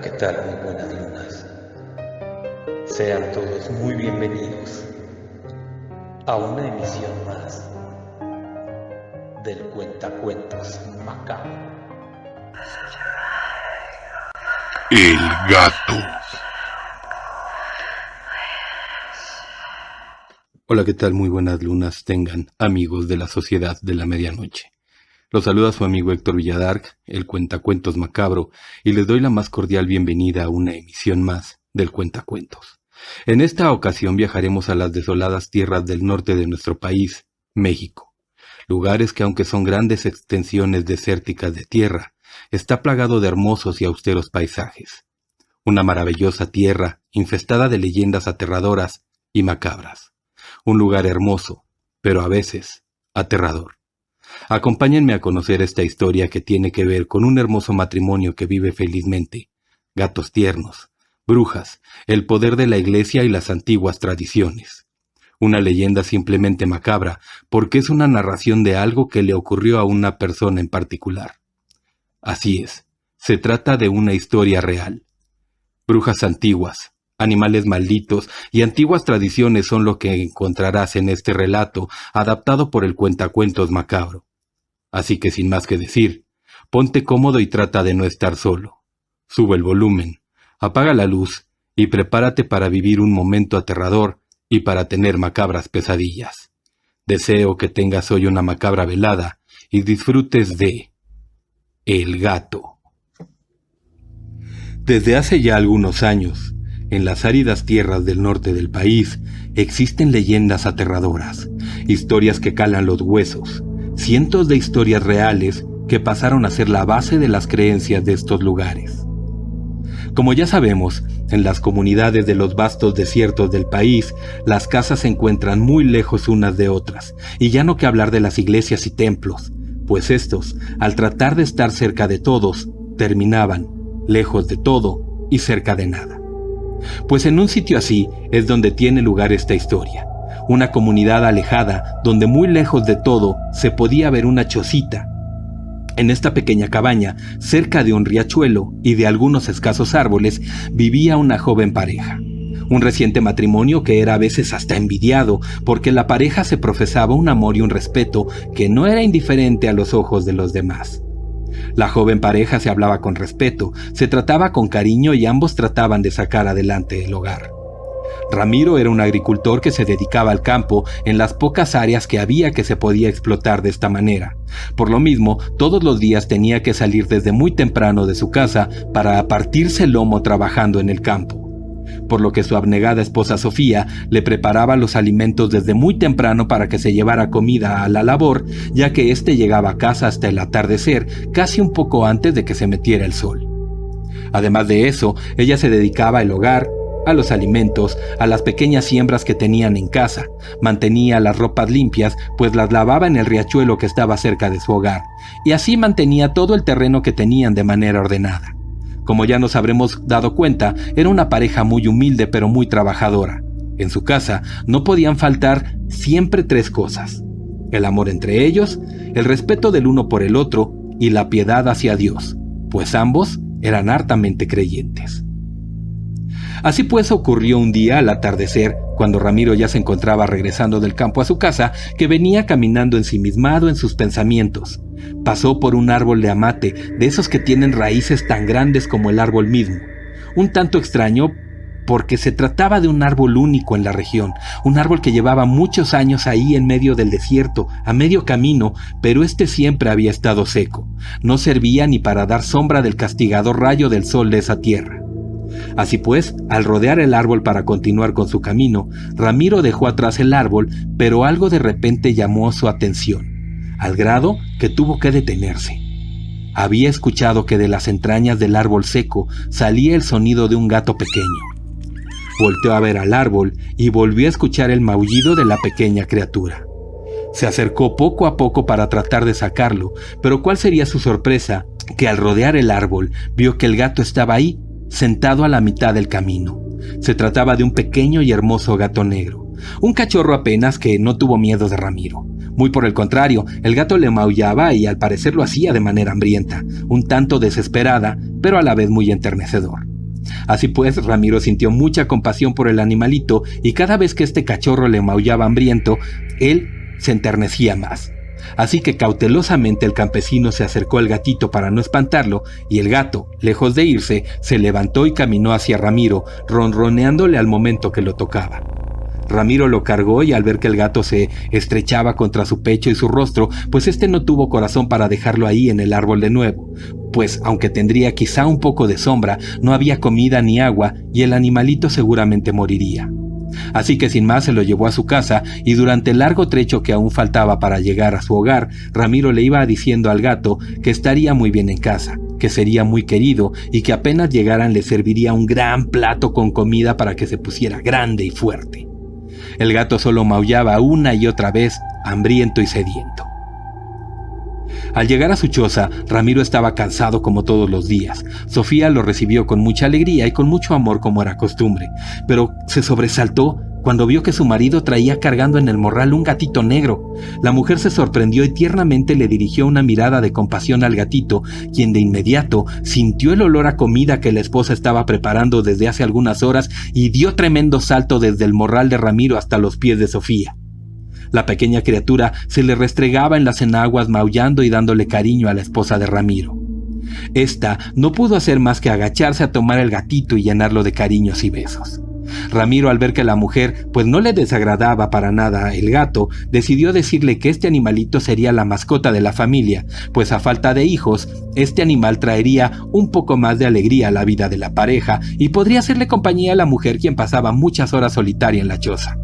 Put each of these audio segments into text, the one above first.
¿qué tal? Muy buenas lunas. Sean todos muy bienvenidos a una emisión más del Cuentacuentos Macabro. El gato. Hola, ¿qué tal? Muy buenas lunas tengan, amigos de la Sociedad de la Medianoche. Los saluda su amigo Héctor Villadarc, el Cuentacuentos Macabro, y les doy la más cordial bienvenida a una emisión más del Cuentacuentos. En esta ocasión viajaremos a las desoladas tierras del norte de nuestro país, México. Lugares que, aunque son grandes extensiones desérticas de tierra, está plagado de hermosos y austeros paisajes. Una maravillosa tierra infestada de leyendas aterradoras y macabras. Un lugar hermoso, pero a veces aterrador. Acompáñenme a conocer esta historia que tiene que ver con un hermoso matrimonio que vive felizmente, gatos tiernos, brujas, el poder de la iglesia y las antiguas tradiciones. Una leyenda simplemente macabra porque es una narración de algo que le ocurrió a una persona en particular. Así es, se trata de una historia real. Brujas antiguas, animales malditos y antiguas tradiciones son lo que encontrarás en este relato adaptado por el Cuentacuentos Macabro. Así que sin más que decir, ponte cómodo y trata de no estar solo. Sube el volumen, apaga la luz y prepárate para vivir un momento aterrador y para tener macabras pesadillas. Deseo que tengas hoy una macabra velada y disfrutes de El Gato. Desde hace ya algunos años, en las áridas tierras del norte del país, existen leyendas aterradoras, historias que calan los huesos, cientos de historias reales que pasaron a ser la base de las creencias de estos lugares. Como ya sabemos, en las comunidades de los vastos desiertos del país, las casas se encuentran muy lejos unas de otras, y ya no que hablar de las iglesias y templos, pues estos, al tratar de estar cerca de todos, terminaban lejos de todo y cerca de nada. Pues en un sitio así es donde tiene lugar esta historia, una comunidad alejada donde muy lejos de todo se podía ver una chocita. En esta pequeña cabaña, cerca de un riachuelo y de algunos escasos árboles, vivía una joven pareja. Un reciente matrimonio que era a veces hasta envidiado, porque la pareja se profesaba un amor y un respeto que no era indiferente a los ojos de los demás. La joven pareja se hablaba con respeto, se trataba con cariño y ambos trataban de sacar adelante el hogar. Ramiro era un agricultor que se dedicaba al campo en las pocas áreas que había que se podía explotar de esta manera. Por lo mismo, todos los días tenía que salir desde muy temprano de su casa para partirse el lomo trabajando en el campo. Por lo que su abnegada esposa Sofía le preparaba los alimentos desde muy temprano para que se llevara comida a la labor, ya que éste llegaba a casa hasta el atardecer, casi un poco antes de que se metiera el sol. Además de eso, ella se dedicaba al hogar, a los alimentos, a las pequeñas siembras que tenían en casa, mantenía las ropas limpias, pues las lavaba en el riachuelo que estaba cerca de su hogar, y así mantenía todo el terreno que tenían de manera ordenada. Como ya nos habremos dado cuenta, era una pareja muy humilde pero muy trabajadora. En su casa no podían faltar siempre tres cosas: el amor entre ellos, el respeto del uno por el otro y la piedad hacia Dios, pues ambos eran hartamente creyentes. Así pues ocurrió un día al atardecer, cuando Ramiro ya se encontraba regresando del campo a su casa, que venía caminando ensimismado en sus pensamientos. Pasó por un árbol de amate, de esos que tienen raíces tan grandes como el árbol mismo. Un tanto extraño porque se trataba de un árbol único en la región, un árbol que llevaba muchos años ahí en medio del desierto, a medio camino, pero este siempre había estado seco. No servía ni para dar sombra del castigador rayo del sol de esa tierra. Así pues, al rodear el árbol para continuar con su camino, Ramiro dejó atrás el árbol, pero algo de repente llamó su atención, al grado que tuvo que detenerse. Había escuchado que de las entrañas del árbol seco salía el sonido de un gato pequeño. Volteó a ver al árbol y volvió a escuchar el maullido de la pequeña criatura. Se acercó poco a poco para tratar de sacarlo, pero ¿cuál sería su sorpresa? Que al rodear el árbol vio que el gato estaba ahí, sentado a la mitad del camino. Se trataba de un pequeño y hermoso gato negro, un cachorro apenas que no tuvo miedo de Ramiro. Muy por el contrario, el gato le maullaba y al parecer lo hacía de manera hambrienta, un tanto desesperada, pero a la vez muy enternecedor. Así pues, Ramiro sintió mucha compasión por el animalito y cada vez que este cachorro le maullaba hambriento, él se enternecía más. Así que cautelosamente el campesino se acercó al gatito para no espantarlo y el gato, lejos de irse, se levantó y caminó hacia Ramiro, ronroneándole al momento que lo tocaba. Ramiro lo cargó y al ver que el gato se estrechaba contra su pecho y su rostro, pues este no tuvo corazón para dejarlo ahí en el árbol de nuevo, pues aunque tendría quizá un poco de sombra, no había comida ni agua y el animalito seguramente moriría. Así que sin más se lo llevó a su casa y durante el largo trecho que aún faltaba para llegar a su hogar, Ramiro le iba diciendo al gato que estaría muy bien en casa, que sería muy querido y que apenas llegaran le serviría un gran plato con comida para que se pusiera grande y fuerte. El gato solo maullaba una y otra vez, hambriento y sediento. Al llegar a su choza, Ramiro estaba cansado como todos los días. Sofía lo recibió con mucha alegría y con mucho amor como era costumbre, pero se sobresaltó cuando vio que su marido traía cargando en el morral un gatito negro. La mujer se sorprendió y tiernamente le dirigió una mirada de compasión al gatito, quien de inmediato sintió el olor a comida que la esposa estaba preparando desde hace algunas horas y dio tremendo salto desde el morral de Ramiro hasta los pies de Sofía. La pequeña criatura se le restregaba en las enaguas maullando y dándole cariño a la esposa de Ramiro. Esta no pudo hacer más que agacharse a tomar el gatito y llenarlo de cariños y besos. Ramiro, al ver que la mujer pues no le desagradaba para nada el gato, decidió decirle que este animalito sería la mascota de la familia, pues a falta de hijos, este animal traería un poco más de alegría a la vida de la pareja y podría hacerle compañía a la mujer quien pasaba muchas horas solitaria en la choza.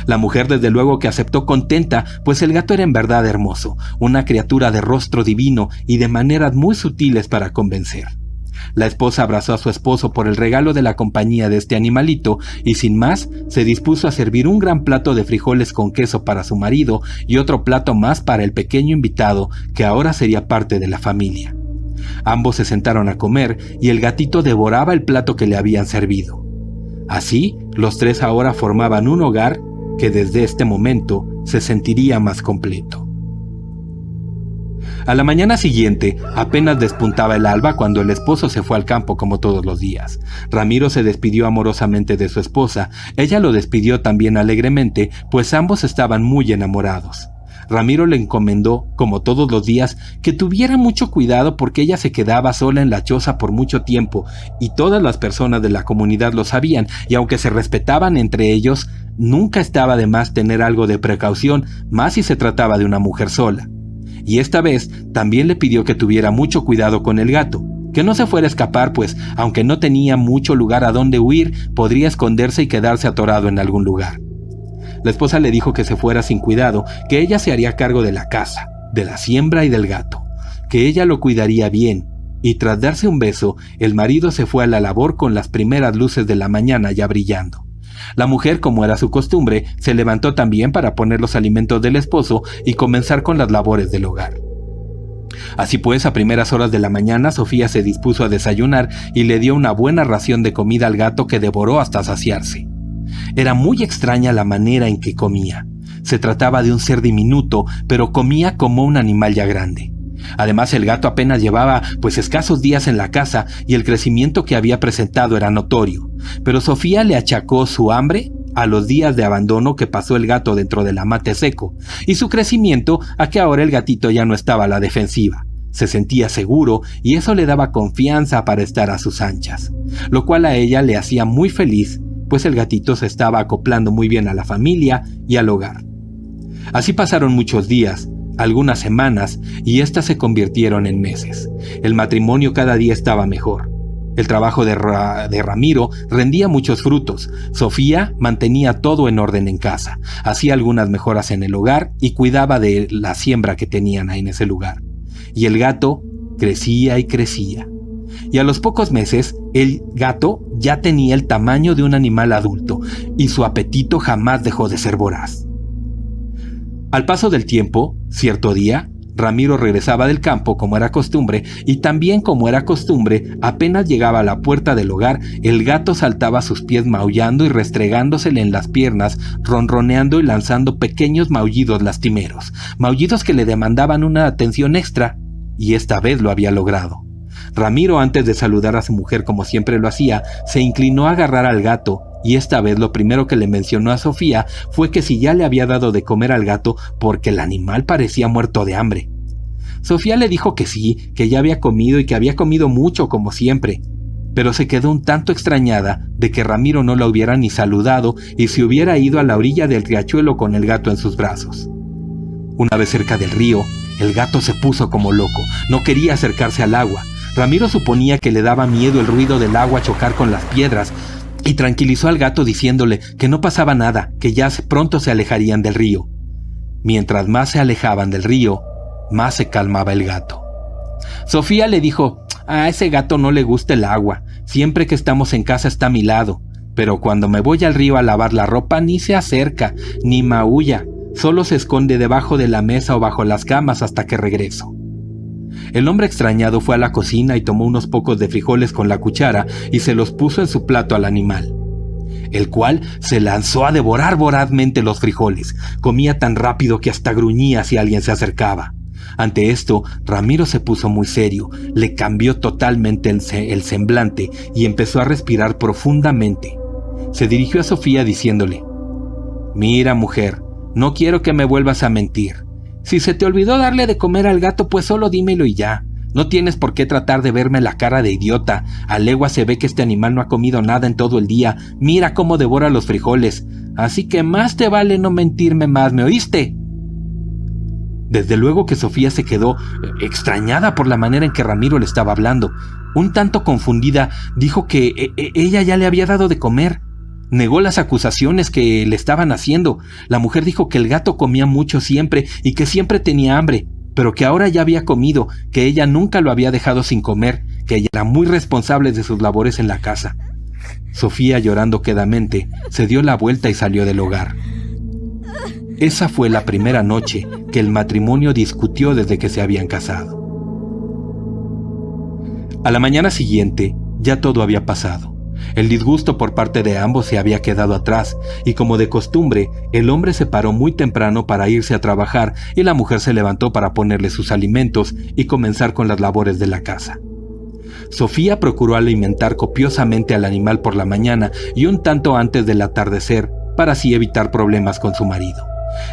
La mujer desde luego que aceptó contenta, pues el gato era en verdad hermoso, una criatura de rostro divino y de maneras muy sutiles para convencer. La esposa abrazó a su esposo por el regalo de la compañía de este animalito y sin más se dispuso a servir un gran plato de frijoles con queso para su marido y otro plato más para el pequeño invitado que ahora sería parte de la familia. Ambos se sentaron a comer y el gatito devoraba el plato que le habían servido. Así, los tres ahora formaban un hogar que desde este momento se sentiría más completo. A la mañana siguiente, apenas despuntaba el alba cuando el esposo se fue al campo como todos los días. Ramiro se despidió amorosamente de su esposa, ella lo despidió también alegremente, pues ambos estaban muy enamorados. Ramiro le encomendó, como todos los días, que tuviera mucho cuidado porque ella se quedaba sola en la choza por mucho tiempo y todas las personas de la comunidad lo sabían y aunque se respetaban entre ellos, nunca estaba de más tener algo de precaución, más si se trataba de una mujer sola. Y esta vez también le pidió que tuviera mucho cuidado con el gato, que no se fuera a escapar pues, aunque no tenía mucho lugar a donde huir, podría esconderse y quedarse atorado en algún lugar. La esposa le dijo que se fuera sin cuidado, que ella se haría cargo de la casa, de la siembra y del gato, que ella lo cuidaría bien, y tras darse un beso, el marido se fue a la labor con las primeras luces de la mañana ya brillando. La mujer, como era su costumbre, se levantó también para poner los alimentos del esposo y comenzar con las labores del hogar. Así pues, a primeras horas de la mañana, Sofía se dispuso a desayunar y le dio una buena ración de comida al gato que devoró hasta saciarse. Era muy extraña la manera en que comía. Se trataba de un ser diminuto, pero comía como un animal ya grande. Además, el gato apenas llevaba escasos días en la casa y el crecimiento que había presentado era notorio. Pero Sofía le achacó su hambre a los días de abandono que pasó el gato dentro del amate seco y su crecimiento a que ahora el gatito ya no estaba a la defensiva. Se sentía seguro y eso le daba confianza para estar a sus anchas, lo cual a ella le hacía muy feliz, pues el gatito se estaba acoplando muy bien a la familia y al hogar. Así pasaron muchos días, algunas semanas, y éstas se convirtieron en meses. El matrimonio cada día estaba mejor. El trabajo de Ramiro rendía muchos frutos. Sofía mantenía todo en orden en casa, hacía algunas mejoras en el hogar y cuidaba de la siembra que tenían ahí en ese lugar. Y el gato crecía y crecía. Y a los pocos meses, el gato ya tenía el tamaño de un animal adulto y su apetito jamás dejó de ser voraz. Al paso del tiempo, cierto día, Ramiro regresaba del campo como era costumbre y también como era costumbre, apenas llegaba a la puerta del hogar, el gato saltaba a sus pies maullando y restregándosele en las piernas, ronroneando y lanzando pequeños maullidos lastimeros, maullidos que le demandaban una atención extra, y esta vez lo había logrado. Ramiro, antes de saludar a su mujer como siempre lo hacía, se inclinó a agarrar al gato, y esta vez lo primero que le mencionó a Sofía fue que si ya le había dado de comer al gato porque el animal parecía muerto de hambre. Sofía le dijo que sí, que ya había comido y que había comido mucho como siempre, pero se quedó un tanto extrañada de que Ramiro no la hubiera ni saludado y se hubiera ido a la orilla del riachuelo con el gato en sus brazos. Una vez cerca del río, el gato se puso como loco, no quería acercarse al agua. Ramiro suponía que le daba miedo el ruido del agua chocar con las piedras y tranquilizó al gato diciéndole que no pasaba nada, que ya pronto se alejarían del río. Mientras más se alejaban del río, más se calmaba el gato. Sofía le dijo: a ese gato no le gusta el agua, siempre que estamos en casa está a mi lado, pero cuando me voy al río a lavar la ropa ni se acerca, ni maulla, solo se esconde debajo de la mesa o bajo las camas hasta que regreso. El hombre extrañado fue a la cocina y tomó unos pocos de frijoles con la cuchara y se los puso en su plato al animal, el cual se lanzó a devorar vorazmente los frijoles. Comía tan rápido que hasta gruñía si alguien se acercaba. Ante esto, Ramiro se puso muy serio, le cambió totalmente el semblante y empezó a respirar profundamente. Se dirigió a Sofía diciéndole: mira, mujer, no quiero que me vuelvas a mentir. Si se te olvidó darle de comer al gato, pues solo dímelo y ya. No tienes por qué tratar de verme la cara de idiota. A legua se ve que este animal no ha comido nada en todo el día. Mira cómo devora los frijoles. Así que más te vale no mentirme más, ¿me oíste? Desde luego que Sofía se quedó extrañada por la manera en que Ramiro le estaba hablando. Un tanto confundida, dijo que ella ya le había dado de comer. Negó las acusaciones que le estaban haciendo. La mujer dijo que el gato comía mucho siempre y que siempre tenía hambre, pero que ahora ya había comido, que ella nunca lo había dejado sin comer, que ella era muy responsable de sus labores en la casa. Sofía, llorando quedamente, se dio la vuelta y salió del hogar. Esa fue la primera noche que el matrimonio discutió desde que se habían casado. A la mañana siguiente, ya todo había pasado. El disgusto por parte de ambos se había quedado atrás, y como de costumbre, el hombre se paró muy temprano para irse a trabajar y la mujer se levantó para ponerle sus alimentos y comenzar con las labores de la casa. Sofía procuró alimentar copiosamente al animal por la mañana y un tanto antes del atardecer, para así evitar problemas con su marido.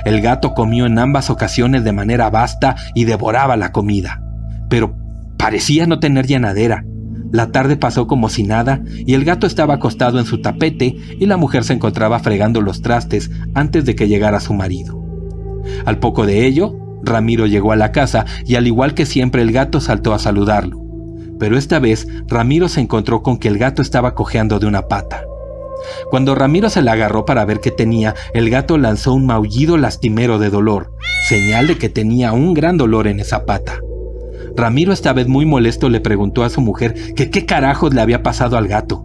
El gato comió en ambas ocasiones de manera vasta y devoraba la comida, pero parecía no tener llenadera. La tarde pasó como si nada y el gato estaba acostado en su tapete y la mujer se encontraba fregando los trastes antes de que llegara su marido. Al poco de ello, Ramiro llegó a la casa y al igual que siempre el gato saltó a saludarlo. Pero esta vez Ramiro se encontró con que el gato estaba cojeando de una pata. Cuando Ramiro se la agarró para ver qué tenía, el gato lanzó un maullido lastimero de dolor, señal de que tenía un gran dolor en esa pata. Ramiro, esta vez muy molesto, le preguntó a su mujer que qué carajos le había pasado al gato.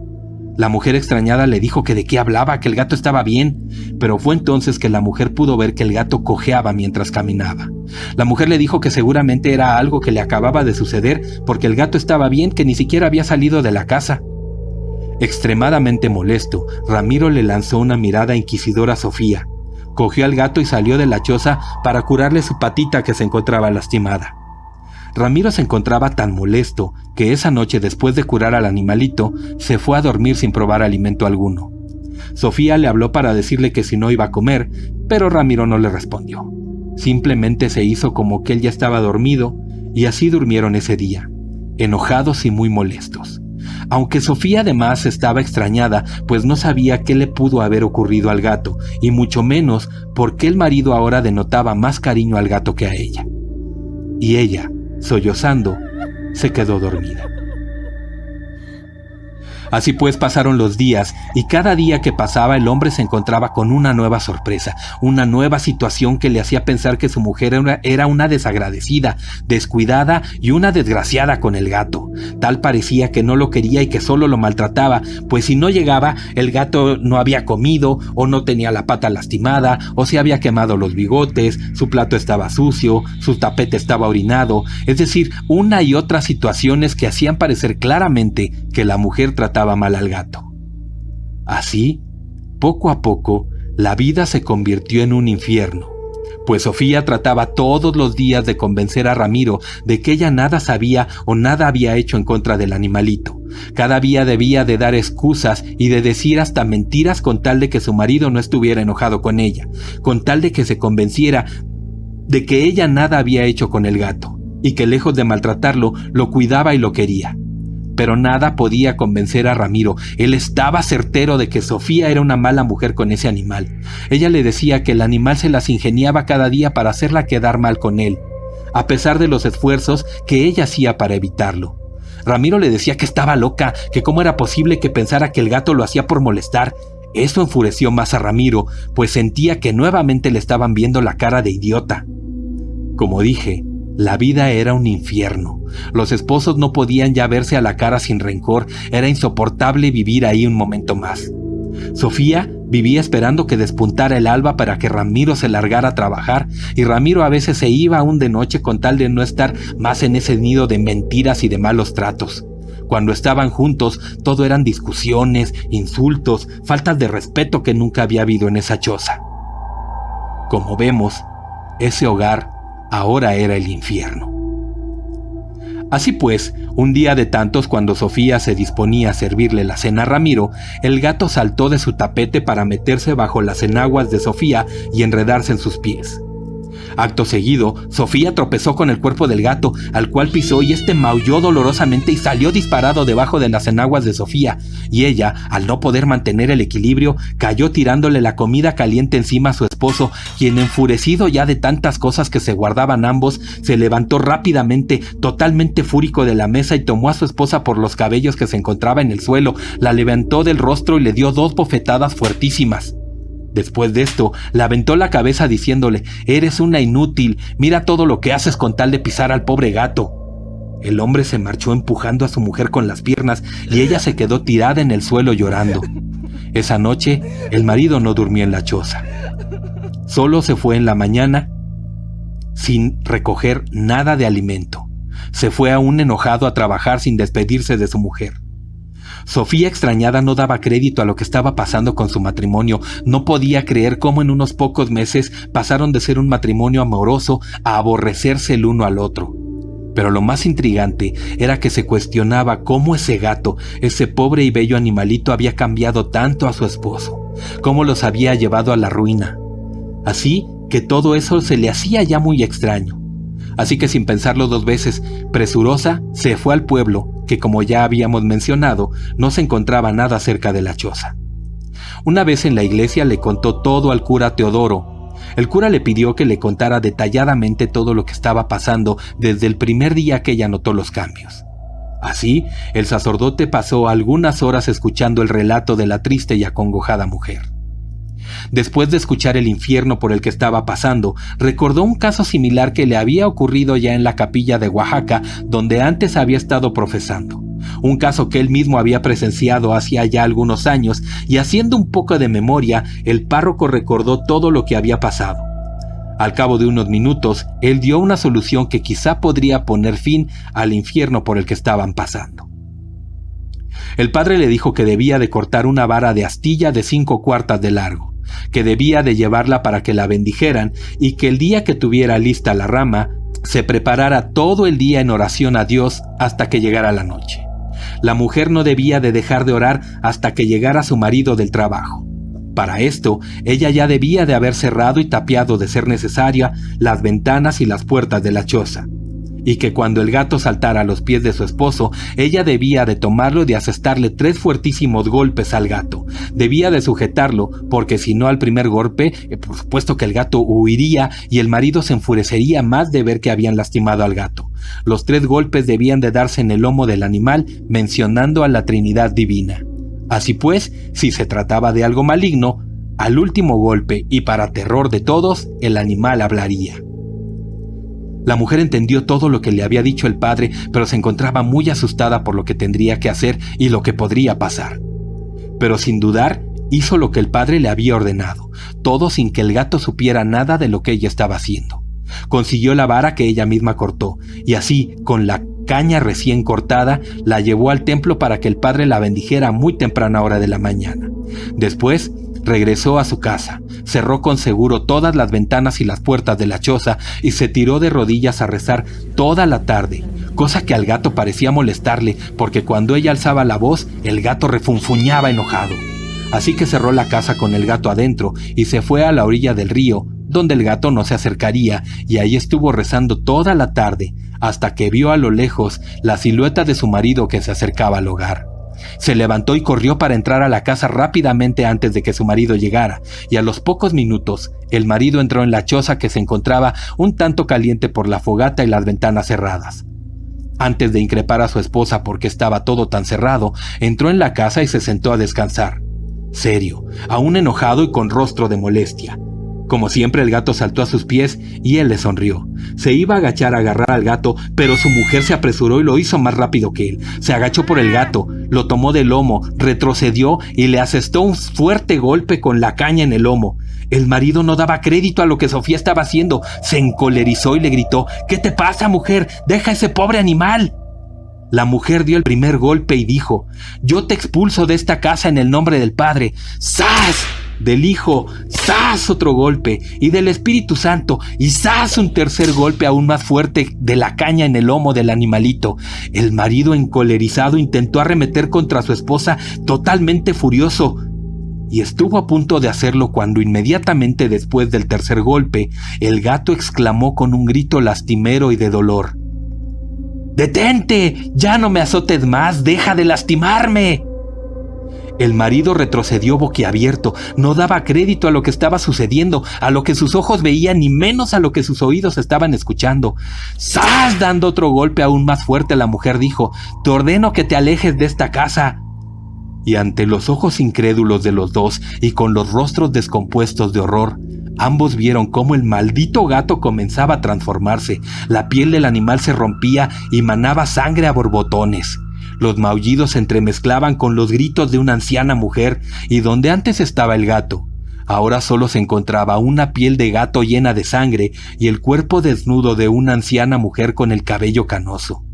La mujer extrañada le dijo que de qué hablaba, que el gato estaba bien, pero fue entonces que la mujer pudo ver que el gato cojeaba mientras caminaba. La mujer le dijo que seguramente era algo que le acababa de suceder porque el gato estaba bien, que ni siquiera había salido de la casa. Extremadamente molesto, Ramiro le lanzó una mirada inquisidora a Sofía. Cogió al gato y salió de la choza para curarle su patita que se encontraba lastimada. Ramiro se encontraba tan molesto que esa noche, después de curar al animalito, se fue a dormir sin probar alimento alguno. Sofía le habló para decirle que si no iba a comer, pero Ramiro no le respondió. Simplemente se hizo como que él ya estaba dormido y así durmieron ese día, enojados y muy molestos. Aunque Sofía además estaba extrañada, pues no sabía qué le pudo haber ocurrido al gato, y mucho menos por qué el marido ahora denotaba más cariño al gato que a ella. Y ella, sollozando, se quedó dormida. Así pues pasaron los días, y cada día que pasaba el hombre se encontraba con una nueva sorpresa, una nueva situación que le hacía pensar que su mujer era una desagradecida, descuidada y una desgraciada con el gato. Tal parecía que no lo quería y que solo lo maltrataba, pues si no llegaba, el gato no había comido, o no tenía la pata lastimada, o se había quemado los bigotes, su plato estaba sucio, su tapete estaba orinado, es decir, una y otras situaciones que hacían parecer claramente que la mujer trataba mal al gato. Así, poco a poco, la vida se convirtió en un infierno, pues Sofía trataba todos los días de convencer a Ramiro de que ella nada sabía o nada había hecho en contra del animalito. Cada día debía de dar excusas y de decir hasta mentiras con tal de que su marido no estuviera enojado con ella, con tal de que se convenciera de que ella nada había hecho con el gato, y que lejos de maltratarlo, lo cuidaba y lo quería. Pero nada podía convencer a Ramiro. Él estaba certero de que Sofía era una mala mujer con ese animal. Ella le decía que el animal se las ingeniaba cada día para hacerla quedar mal con él, a pesar de los esfuerzos que ella hacía para evitarlo. Ramiro le decía que estaba loca, que cómo era posible que pensara que el gato lo hacía por molestar. Eso enfureció más a Ramiro, pues sentía que nuevamente le estaban viendo la cara de idiota. Como dije, la vida era un infierno. Los esposos no podían ya verse a la cara sin rencor. Era insoportable vivir ahí un momento más. Sofía vivía esperando que despuntara el alba para que Ramiro se largara a trabajar, y Ramiro a veces se iba aún de noche con tal de no estar más en ese nido de mentiras y de malos tratos. Cuando estaban juntos, todo eran discusiones, insultos, faltas de respeto que nunca había habido en esa choza. Como vemos, ese hogar ahora era el infierno. Así pues, un día de tantos, cuando Sofía se disponía a servirle la cena a Ramiro, el gato saltó de su tapete para meterse bajo las enaguas de Sofía y enredarse en sus pies. Acto seguido, Sofía tropezó con el cuerpo del gato, al cual pisó, y este maulló dolorosamente y salió disparado debajo de las enaguas de Sofía, y ella, al no poder mantener el equilibrio, cayó tirándole la comida caliente encima a su esposo, quien, enfurecido ya de tantas cosas que se guardaban ambos, se levantó rápidamente, totalmente fúrico, de la mesa, y tomó a su esposa por los cabellos que se encontraba en el suelo, la levantó del rostro y le dio 2 bofetadas fuertísimas. Después de esto, le aventó la cabeza diciéndole: «Eres una inútil, mira todo lo que haces con tal de pisar al pobre gato». El hombre se marchó empujando a su mujer con las piernas y ella se quedó tirada en el suelo llorando. Esa noche, el marido no durmió en la choza. Solo se fue en la mañana sin recoger nada de alimento. Se fue aún enojado a trabajar sin despedirse de su mujer. Sofía, extrañada, no daba crédito a lo que estaba pasando con su matrimonio. No podía creer cómo en unos pocos meses pasaron de ser un matrimonio amoroso a aborrecerse el uno al otro. Pero lo más intrigante era que se cuestionaba cómo ese gato, ese pobre y bello animalito, había cambiado tanto a su esposo, cómo los había llevado a la ruina. Así que todo eso se le hacía ya muy extraño. Así que, sin pensarlo 2 veces, presurosa, se fue al pueblo, que, como ya habíamos mencionado, no se encontraba nada cerca de la choza. Una vez en la iglesia le contó todo al cura Teodoro. El cura le pidió que le contara detalladamente todo lo que estaba pasando desde el primer día que ella notó los cambios. Así, el sacerdote pasó algunas horas escuchando el relato de la triste y acongojada mujer. Después de escuchar el infierno por el que estaba pasando, recordó un caso similar que le había ocurrido ya en la capilla de Oaxaca, donde antes había estado profesando. Un caso que él mismo había presenciado hacía ya algunos años, y haciendo un poco de memoria, el párroco recordó todo lo que había pasado. Al cabo de unos minutos, él dio una solución que quizá podría poner fin al infierno por el que estaban pasando. El padre le dijo que debía de cortar una vara de astilla de 5 cuartas de largo, que debía de llevarla para que la bendijeran, y que el día que tuviera lista la rama, se preparara todo el día en oración a Dios hasta que llegara la noche. La mujer no debía de dejar de orar hasta que llegara su marido del trabajo. Para esto, ella ya debía de haber cerrado y tapiado, de ser necesaria, las ventanas y las puertas de la choza, y que cuando el gato saltara a los pies de su esposo, ella debía de tomarlo y de asestarle 3 fuertísimos golpes al gato. Debía de sujetarlo, porque si no, al primer golpe, por supuesto que el gato huiría y el marido se enfurecería más de ver que habían lastimado al gato. Los 3 golpes debían de darse en el lomo del animal, mencionando a la Trinidad Divina. Así pues, si se trataba de algo maligno, al último golpe, y para terror de todos, el animal hablaría. La mujer entendió todo lo que le había dicho el padre, pero se encontraba muy asustada por lo que tendría que hacer y lo que podría pasar. Pero sin dudar, hizo lo que el padre le había ordenado, todo sin que el gato supiera nada de lo que ella estaba haciendo. Consiguió la vara que ella misma cortó, y así, con la caña recién cortada, la llevó al templo para que el padre la bendijera a muy temprana hora de la mañana. Después, regresó a su casa, cerró con seguro todas las ventanas y las puertas de la choza y se tiró de rodillas a rezar toda la tarde, cosa que al gato parecía molestarle porque cuando ella alzaba la voz, el gato refunfuñaba enojado. Así que cerró la casa con el gato adentro y se fue a la orilla del río, donde el gato no se acercaría, y ahí estuvo rezando toda la tarde, hasta que vio a lo lejos la silueta de su marido que se acercaba al hogar. Se levantó y corrió para entrar a la casa rápidamente antes de que su marido llegara, y a los pocos minutos, el marido entró en la choza que se encontraba un tanto caliente por la fogata y las ventanas cerradas. Antes de increpar a su esposa porque estaba todo tan cerrado, entró en la casa y se sentó a descansar. Serio, aún enojado y con rostro de molestia. Como siempre, el gato saltó a sus pies y él le sonrió. Se iba a agachar a agarrar al gato, pero su mujer se apresuró y lo hizo más rápido que él. Se agachó por el gato, lo tomó del lomo, retrocedió y le asestó un fuerte golpe con la caña en el lomo. El marido no daba crédito a lo que Sofía estaba haciendo. Se encolerizó y le gritó: «¿Qué te pasa, mujer? ¡Deja a ese pobre animal!». La mujer dio el primer golpe y dijo: «Yo te expulso de esta casa en el nombre del Padre». ¡Zas! Del Hijo, ¡zas! Otro golpe, y del Espíritu Santo, y ¡zas! Un tercer golpe aún más fuerte de la caña en el lomo del animalito. El marido, encolerizado, intentó arremeter contra su esposa totalmente furioso, y estuvo a punto de hacerlo cuando inmediatamente después del tercer golpe, el gato exclamó con un grito lastimero y de dolor: «¡Detente! ¡Ya no me azotes más! ¡Deja de lastimarme!». El marido retrocedió boquiabierto, no daba crédito a lo que estaba sucediendo, a lo que sus ojos veían, ni menos a lo que sus oídos estaban escuchando. ¡Zas! Dando otro golpe aún más fuerte, la mujer dijo: «Te ordeno que te alejes de esta casa». Y ante los ojos incrédulos de los dos y con los rostros descompuestos de horror, ambos vieron cómo el maldito gato comenzaba a transformarse. La piel del animal se rompía y manaba sangre a borbotones. Los maullidos se entremezclaban con los gritos de una anciana mujer, y donde antes estaba el gato, ahora solo se encontraba una piel de gato llena de sangre y el cuerpo desnudo de una anciana mujer con el cabello canoso.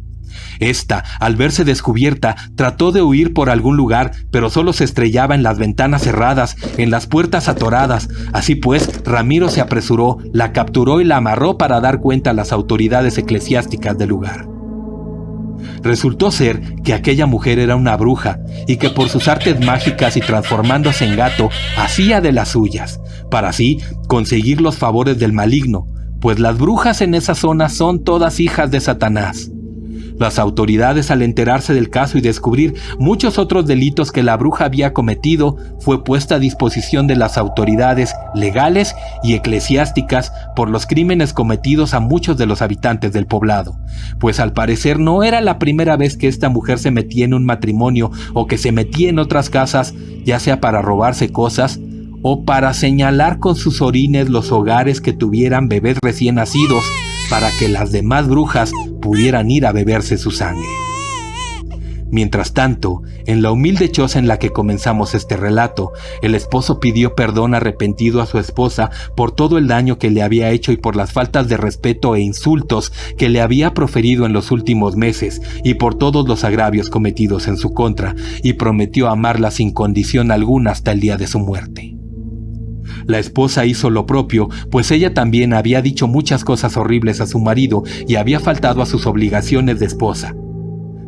Esta, al verse descubierta, trató de huir por algún lugar, pero solo se estrellaba en las ventanas cerradas, en las puertas atoradas. Así pues, Ramiro se apresuró, la capturó y la amarró para dar cuenta a las autoridades eclesiásticas del lugar. Resultó ser que aquella mujer era una bruja y que por sus artes mágicas y transformándose en gato hacía de las suyas, para así conseguir los favores del maligno, pues las brujas en esa zona son todas hijas de Satanás. Las autoridades, al enterarse del caso y descubrir muchos otros delitos que la bruja había cometido, fue puesta a disposición de las autoridades legales y eclesiásticas por los crímenes cometidos a muchos de los habitantes del poblado, pues al parecer no era la primera vez que esta mujer se metía en un matrimonio o que se metía en otras casas, ya sea para robarse cosas o para señalar con sus orines los hogares que tuvieran bebés recién nacidos, para que las demás brujas pudieran ir a beberse su sangre. Mientras tanto, en la humilde choza en la que comenzamos este relato, el esposo pidió perdón arrepentido a su esposa por todo el daño que le había hecho y por las faltas de respeto e insultos que le había proferido en los últimos meses y por todos los agravios cometidos en su contra, y prometió amarla sin condición alguna hasta el día de su muerte. La esposa hizo lo propio, pues ella también había dicho muchas cosas horribles a su marido y había faltado a sus obligaciones de esposa.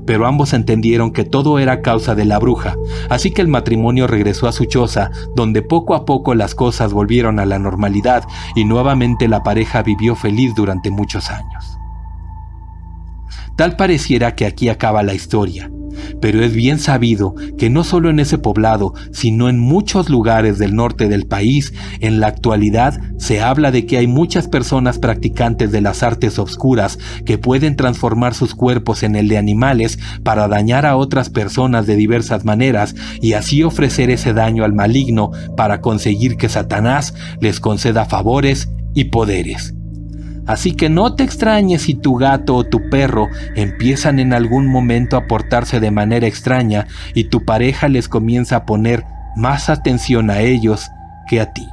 Pero ambos entendieron que todo era causa de la bruja, así que el matrimonio regresó a su choza, donde poco a poco las cosas volvieron a la normalidad y nuevamente la pareja vivió feliz durante muchos años. Tal pareciera que aquí acaba la historia, pero es bien sabido que no solo en ese poblado, sino en muchos lugares del norte del país, en la actualidad se habla de que hay muchas personas practicantes de las artes obscuras que pueden transformar sus cuerpos en el de animales para dañar a otras personas de diversas maneras y así ofrecer ese daño al maligno para conseguir que Satanás les conceda favores y poderes. Así que no te extrañes si tu gato o tu perro empiezan en algún momento a portarse de manera extraña y tu pareja les comienza a poner más atención a ellos que a ti.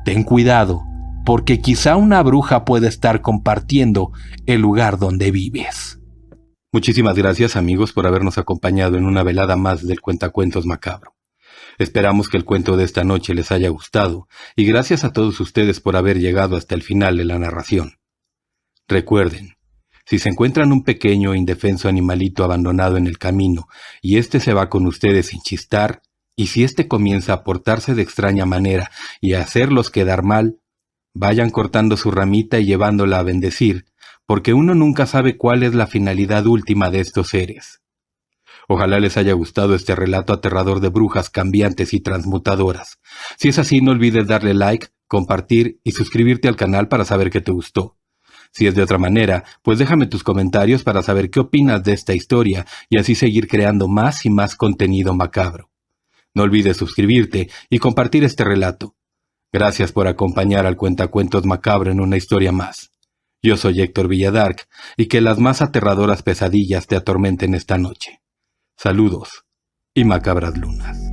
Ten cuidado, porque quizá una bruja puede estar compartiendo el lugar donde vives. Muchísimas gracias, amigos, por habernos acompañado en una velada más del Cuentacuentos Macabro. Esperamos que el cuento de esta noche les haya gustado, y gracias a todos ustedes por haber llegado hasta el final de la narración. Recuerden, si se encuentran un pequeño e indefenso animalito abandonado en el camino, y éste se va con ustedes sin chistar, y si éste comienza a portarse de extraña manera y a hacerlos quedar mal, vayan cortando su ramita y llevándola a bendecir, porque uno nunca sabe cuál es la finalidad última de estos seres. Ojalá les haya gustado este relato aterrador de brujas cambiantes y transmutadoras. Si es así, no olvides darle like, compartir y suscribirte al canal para saber que te gustó. Si es de otra manera, pues déjame tus comentarios para saber qué opinas de esta historia y así seguir creando más y más contenido macabro. No olvides suscribirte y compartir este relato. Gracias por acompañar al Cuentacuentos Macabro en una historia más. Yo soy Héctor Villadark y que las más aterradoras pesadillas te atormenten esta noche. Saludos y macabras lunas.